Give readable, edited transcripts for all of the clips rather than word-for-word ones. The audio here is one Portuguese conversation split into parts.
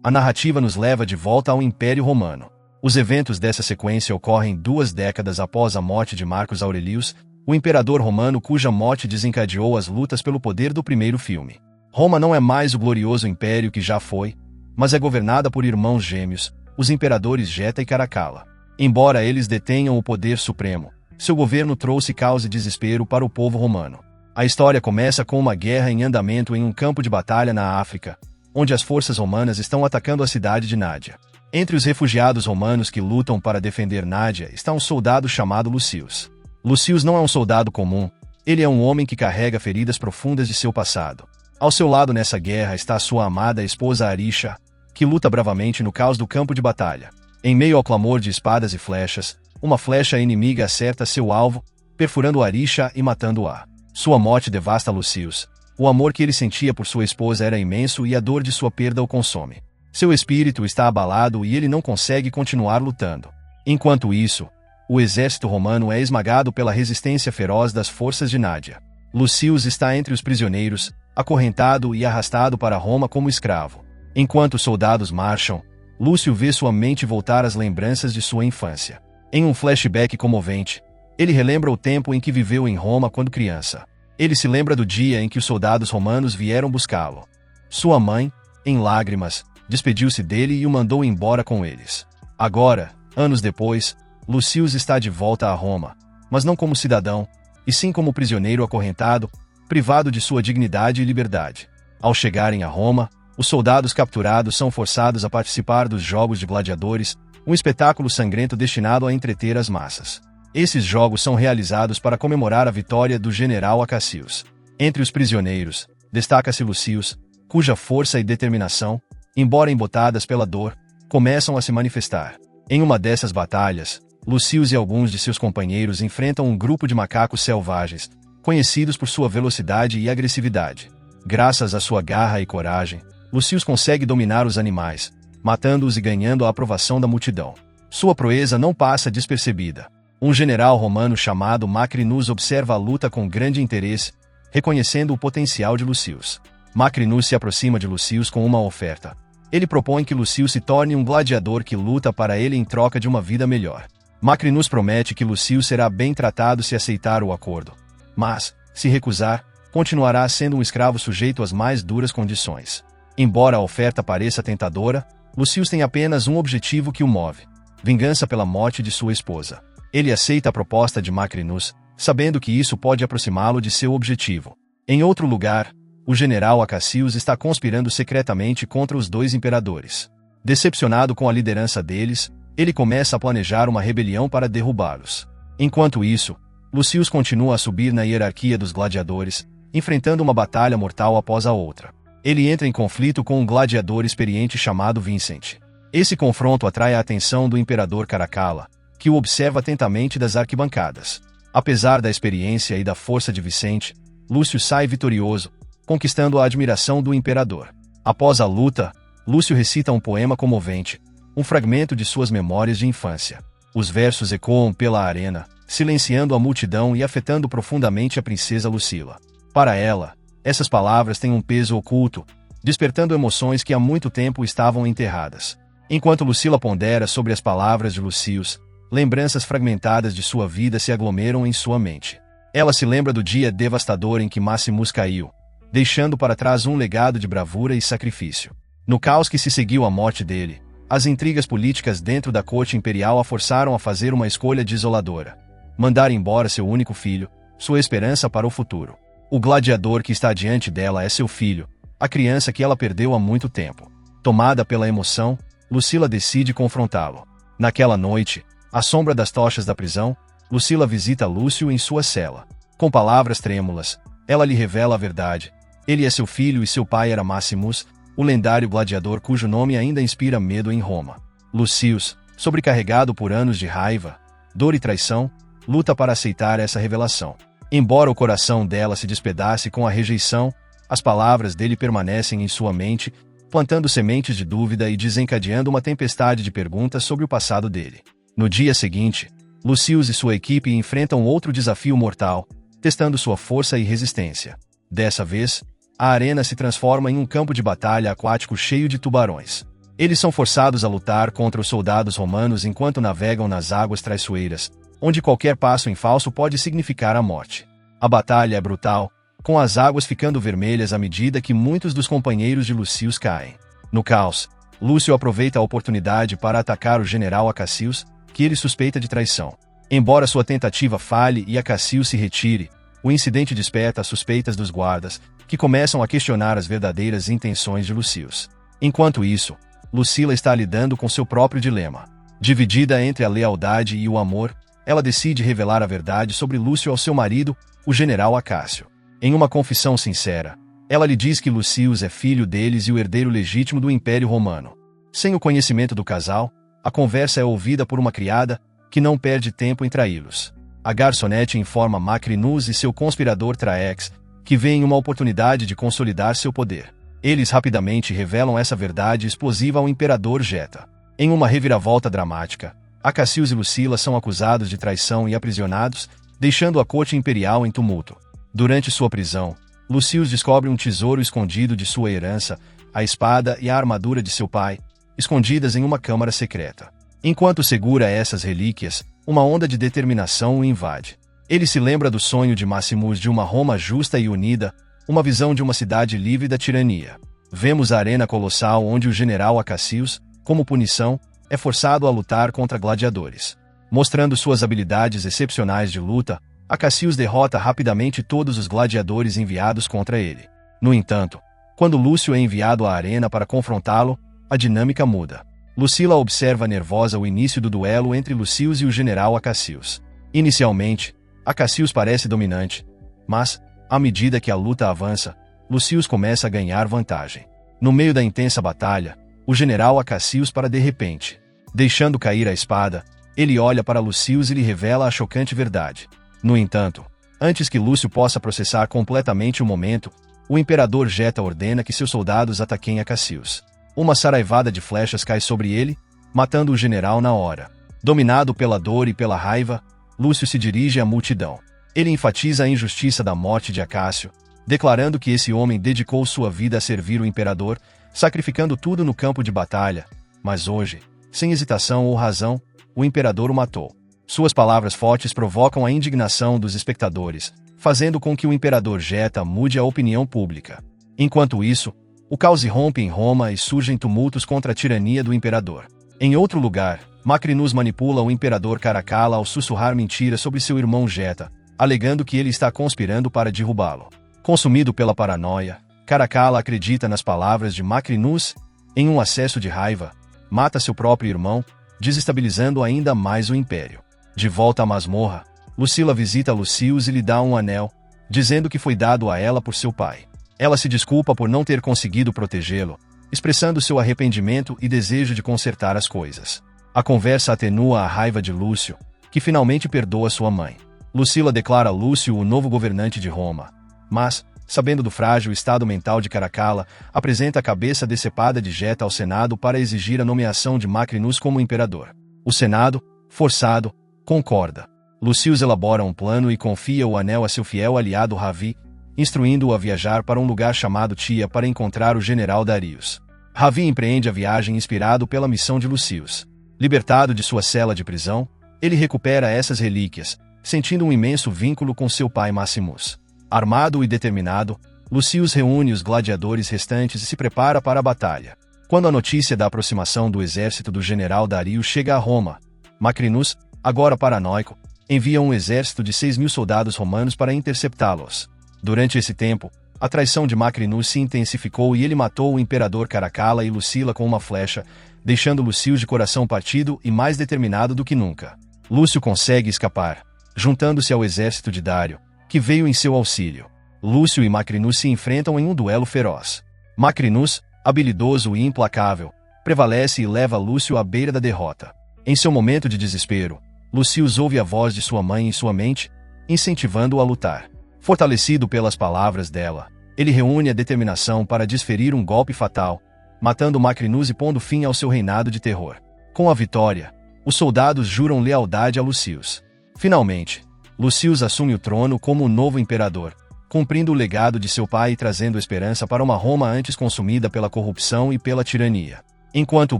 A narrativa nos leva de volta ao Império Romano. Os eventos dessa sequência ocorrem 2 décadas após a morte de Marcus Aurelius, o imperador romano cuja morte desencadeou as lutas pelo poder do primeiro filme. Roma não é mais o glorioso império que já foi, mas é governada por irmãos gêmeos, os imperadores Geta e Caracalla. Embora eles detenham o poder supremo, seu governo trouxe caos e desespero para o povo romano. A história começa com uma guerra em andamento em um campo de batalha na África, onde as forças romanas estão atacando a cidade de Nádia. Entre os refugiados romanos que lutam para defender Nádia está um soldado chamado Lucius. Lucius não é um soldado comum, ele é um homem que carrega feridas profundas de seu passado. Ao seu lado nessa guerra está sua amada esposa Arisha, que luta bravamente no caos do campo de batalha. Em meio ao clamor de espadas e flechas, uma flecha inimiga acerta seu alvo, perfurando Arisha e matando-a. Sua morte devasta Lucius. O amor que ele sentia por sua esposa era imenso e a dor de sua perda o consome. Seu espírito está abalado e ele não consegue continuar lutando. Enquanto isso, o exército romano é esmagado pela resistência feroz das forças de Nádia. Lucius está entre os prisioneiros, acorrentado e arrastado para Roma como escravo. Enquanto os soldados marcham, Lúcio vê sua mente voltar às lembranças de sua infância. Em um flashback comovente, ele relembra o tempo em que viveu em Roma quando criança. Ele se lembra do dia em que os soldados romanos vieram buscá-lo. Sua mãe, em lágrimas, despediu-se dele e o mandou embora com eles. Agora, anos depois, Lucius está de volta a Roma, mas não como cidadão, e sim como prisioneiro acorrentado, privado de sua dignidade e liberdade. Ao chegarem a Roma, os soldados capturados são forçados a participar dos Jogos de Gladiadores, um espetáculo sangrento destinado a entreter as massas. Esses jogos são realizados para comemorar a vitória do general Acacius. Entre os prisioneiros, destaca-se Lucius, cuja força e determinação, embora embotadas pela dor, começam a se manifestar. Em uma dessas batalhas, Lucius e alguns de seus companheiros enfrentam um grupo de macacos selvagens, conhecidos por sua velocidade e agressividade. Graças à sua garra e coragem, Lucius consegue dominar os animais, matando-os e ganhando a aprovação da multidão. Sua proeza não passa despercebida. Um general romano chamado Macrinus observa a luta com grande interesse, reconhecendo o potencial de Lucius. Macrinus se aproxima de Lucius com uma oferta. Ele propõe que Lucius se torne um gladiador que luta para ele em troca de uma vida melhor. Macrinus promete que Lucius será bem tratado se aceitar o acordo. Mas, se recusar, continuará sendo um escravo sujeito às mais duras condições. Embora a oferta pareça tentadora, Lucius tem apenas um objetivo que o move: vingança pela morte de sua esposa. Ele aceita a proposta de Macrinus, sabendo que isso pode aproximá-lo de seu objetivo. Em outro lugar, o general Acacius está conspirando secretamente contra os 2 imperadores. Decepcionado com a liderança deles, ele começa a planejar uma rebelião para derrubá-los. Enquanto isso, Lucius continua a subir na hierarquia dos gladiadores, enfrentando uma batalha mortal após a outra. Ele entra em conflito com um gladiador experiente chamado Vincent. Esse confronto atrai a atenção do imperador Caracalla, que o observa atentamente das arquibancadas. Apesar da experiência e da força de Vicente, Lúcio sai vitorioso, conquistando a admiração do imperador. Após a luta, Lúcio recita um poema comovente, um fragmento de suas memórias de infância. Os versos ecoam pela arena, silenciando a multidão e afetando profundamente a princesa Lucila. Para ela, essas palavras têm um peso oculto, despertando emoções que há muito tempo estavam enterradas. Enquanto Lucila pondera sobre as palavras de Lucius, lembranças fragmentadas de sua vida se aglomeram em sua mente. Ela se lembra do dia devastador em que Maximus caiu, deixando para trás um legado de bravura e sacrifício. No caos que se seguiu à morte dele, as intrigas políticas dentro da corte imperial a forçaram a fazer uma escolha desoladora: mandar embora seu único filho, sua esperança para o futuro. O gladiador que está diante dela é seu filho, a criança que ela perdeu há muito tempo. Tomada pela emoção, Lucila decide confrontá-lo. Naquela noite, à sombra das tochas da prisão, Lucila visita Lúcio em sua cela. Com palavras trêmulas, ela lhe revela a verdade. Ele é seu filho e seu pai era Maximus, o lendário gladiador cujo nome ainda inspira medo em Roma. Lucius, sobrecarregado por anos de raiva, dor e traição, luta para aceitar essa revelação. Embora o coração dela se despedace com a rejeição, as palavras dele permanecem em sua mente, plantando sementes de dúvida e desencadeando uma tempestade de perguntas sobre o passado dele. No dia seguinte, Lucius e sua equipe enfrentam outro desafio mortal, testando sua força e resistência. Dessa vez, a arena se transforma em um campo de batalha aquático cheio de tubarões. Eles são forçados a lutar contra os soldados romanos enquanto navegam nas águas traiçoeiras, onde qualquer passo em falso pode significar a morte. A batalha é brutal, com as águas ficando vermelhas à medida que muitos dos companheiros de Lucius caem. No caos, Lúcio aproveita a oportunidade para atacar o general Acacius, que ele suspeita de traição. Embora sua tentativa falhe e Acacius se retire, o incidente desperta as suspeitas dos guardas, que começam a questionar as verdadeiras intenções de Lucius. Enquanto isso, Lucila está lidando com seu próprio dilema. Dividida entre a lealdade e o amor, ela decide revelar a verdade sobre Lúcio ao seu marido, o general Acácio. Em uma confissão sincera, ela lhe diz que Lucius é filho deles e o herdeiro legítimo do Império Romano. Sem o conhecimento do casal, a conversa é ouvida por uma criada, que não perde tempo em traí-los. A garçonete informa Macrinus e seu conspirador Traex, que veem uma oportunidade de consolidar seu poder. Eles rapidamente revelam essa verdade explosiva ao imperador Geta. Em uma reviravolta dramática, Acacius e Lucila são acusados de traição e aprisionados, deixando a corte imperial em tumulto. Durante sua prisão, Lucius descobre um tesouro escondido de sua herança, a espada e a armadura de seu pai, escondidas em uma câmara secreta. Enquanto segura essas relíquias, uma onda de determinação o invade. Ele se lembra do sonho de Maximus de uma Roma justa e unida, uma visão de uma cidade livre da tirania. Vemos a arena colossal onde o general Acacius, como punição, é forçado a lutar contra gladiadores. Mostrando suas habilidades excepcionais de luta, Acacius derrota rapidamente todos os gladiadores enviados contra ele. No entanto, quando Lúcio é enviado à arena para confrontá-lo, a dinâmica muda. Lucila observa nervosa o início do duelo entre Lucius e o general Acacius. Inicialmente, Acacius parece dominante, mas, à medida que a luta avança, Lucius começa a ganhar vantagem. No meio da intensa batalha, o general Acacius para de repente. Deixando cair a espada, ele olha para Lucius e lhe revela a chocante verdade. No entanto, antes que Lúcio possa processar completamente o momento, o imperador Geta ordena que seus soldados ataquem Acacius. Uma saraivada de flechas cai sobre ele, matando o general na hora. Dominado pela dor e pela raiva, Lúcio se dirige à multidão. Ele enfatiza a injustiça da morte de Acácio, declarando que esse homem dedicou sua vida a servir o imperador, sacrificando tudo no campo de batalha, mas hoje, sem hesitação ou razão, o imperador o matou. Suas palavras fortes provocam a indignação dos espectadores, fazendo com que o imperador Geta mude a opinião pública. Enquanto isso, o caos irrompe em Roma e surgem tumultos contra a tirania do imperador. Em outro lugar, Macrinus manipula o imperador Caracalla ao sussurrar mentiras sobre seu irmão Geta, alegando que ele está conspirando para derrubá-lo. Consumido pela paranoia, Caracalla acredita nas palavras de Macrinus, em um acesso de raiva, mata seu próprio irmão, desestabilizando ainda mais o império. De volta à masmorra, Lucila visita Lucius e lhe dá um anel, dizendo que foi dado a ela por seu pai. Ela se desculpa por não ter conseguido protegê-lo, expressando seu arrependimento e desejo de consertar as coisas. A conversa atenua a raiva de Lúcio, que finalmente perdoa sua mãe. Lucila declara Lúcio o novo governante de Roma, mas, sabendo do frágil estado mental de Caracalla, apresenta a cabeça decepada de Geta ao Senado para exigir a nomeação de Macrinus como imperador. O Senado, forçado, concorda. Lucius elabora um plano e confia o anel a seu fiel aliado Ravi, instruindo-o a viajar para um lugar chamado Tia para encontrar o general Darius. Ravi empreende a viagem inspirado pela missão de Lucius. Libertado de sua cela de prisão, ele recupera essas relíquias, sentindo um imenso vínculo com seu pai Maximus. Armado e determinado, Lucius reúne os gladiadores restantes e se prepara para a batalha. Quando a notícia da aproximação do exército do general Darius chega a Roma, Macrinus, agora paranoico, envia um exército de 6.000 soldados romanos para interceptá-los. Durante esse tempo, a traição de Macrinus se intensificou e ele matou o imperador Caracalla e Lucila com uma flecha, deixando Lucius de coração partido e mais determinado do que nunca. Lúcio consegue escapar, juntando-se ao exército de Dário, que veio em seu auxílio. Lúcio e Macrinus se enfrentam em um duelo feroz. Macrinus, habilidoso e implacável, prevalece e leva Lúcio à beira da derrota. Em seu momento de desespero, Lucius ouve a voz de sua mãe em sua mente, incentivando-o a lutar. Fortalecido pelas palavras dela, ele reúne a determinação para desferir um golpe fatal, matando Macrinus e pondo fim ao seu reinado de terror. Com a vitória, os soldados juram lealdade a Lucius. Finalmente, Lucius assume o trono como o novo imperador, cumprindo o legado de seu pai e trazendo esperança para uma Roma antes consumida pela corrupção e pela tirania. Enquanto o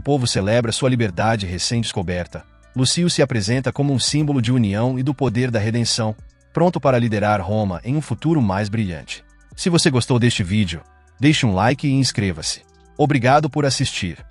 povo celebra sua liberdade recém-descoberta, Lúcio se apresenta como um símbolo de união e do poder da redenção, pronto para liderar Roma em um futuro mais brilhante. Se você gostou deste vídeo, deixe um like e inscreva-se. Obrigado por assistir.